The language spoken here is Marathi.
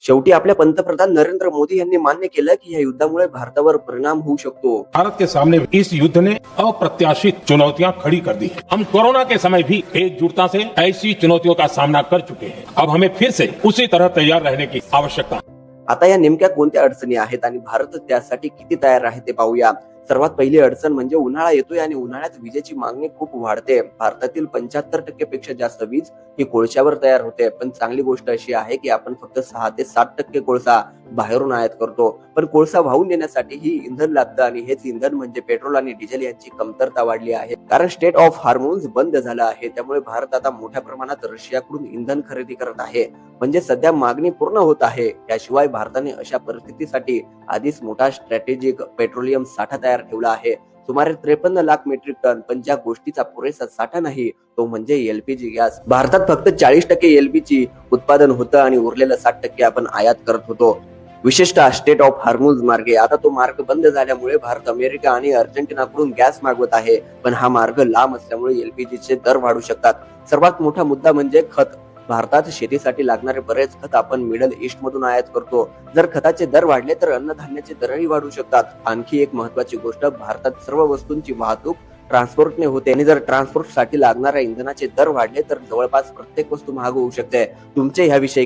शेवटी आपल्या पंतप्रधान नरेंद्र मोदी यांनी मान्य केलं की या युद्धामुळे भारतावर परिणाम होऊ शकतो। भारत के सामने इस युद्ध ने अप्रत्याशित चुनौतियां खड़ी कर दी है। हम कोरोना के समय भी एकजुटता से ऐसी चुनौतियों का सामना कर चुके हैं। अब हमें फिर से उसी तरह तैयार रहने की आवश्यकता है। आता या नेमक्या कोणत्या अडचणी आहेत आणि भारत त्यासाठी किती तयार आहे ते पाहूया। सर्वात पहिली अडचण म्हणजे उन्हाळा येतोय आणि उन्हाळ्यात विजेची मागणी खूप वाढते। भारतातील 75% पेक्षा जास्त वीज ही कोळशावर तयार होते। पण चांगली गोष्ट अशी आहे की आपण फक्त 6 ते 7% कोळसा बाहेरून आयात करतो। पण कोळसा वाहून नेण्यासाठी ही इंधन लागतं आणि हेच इंधन म्हणजे पेट्रोल आणि डिझेल यांची कमतरता वाढली आहे। कारण स्टेट ऑफ हार्मोन्स बंद झालं आहे, त्यामुळे भारत आता मोठ्या प्रमाणात रशियाकडून इंधन खरेदी करत आहे। म्हणजे सध्या मागणी पूर्ण होत आहे। याशिवाय भारताने अशा परिस्थितीसाठी आधीच मोठा स्ट्रॅटेजिक पेट्रोलियम साठा तयार ठेवला आहे, सुमारे 53 लाख मेट्रिक टन। पण ज्या गोष्टीचा पुरेसा साठा नाही तो म्हणजे एलपीजी गॅस। भारतात फक्त 40% एलपीजी उत्पादन होतं आणि उरलेलं 60% आपण आयात करत होतो, विशेषतः स्टेट ऑफ हार्मोन्स मार्गे। आता तो मार्ग बंद झाल्यामुळे भारत अमेरिका आणि अर्जेंटिनाकडून गॅस मागवत आहे, पण हा मार्ग लांब असल्यामुळे एलपीजीचे दर वाढू शकतात। सर्वात मोठा मुद्दा म्हणजे खत। भारतात शेतीसाठी लागणारे बरेच खत आपण मिडल ईस्ट मधून आयात करतो। जर खताचे दर वाढले तर अन्नधान्याचे दरही वाढू शकतात। आणखी एक महत्त्वाची गोष्ट, भारतात सर्व वस्तूंची वाहतूक ट्रान्सपोर्टने होते आणि जर ट्रान्सपोर्टसाठी लागणाऱ्या इंधनाचे दर वाढले तर जवळपास प्रत्येक वस्तू महाग होऊ शकते। तुमचे ह्याविषयी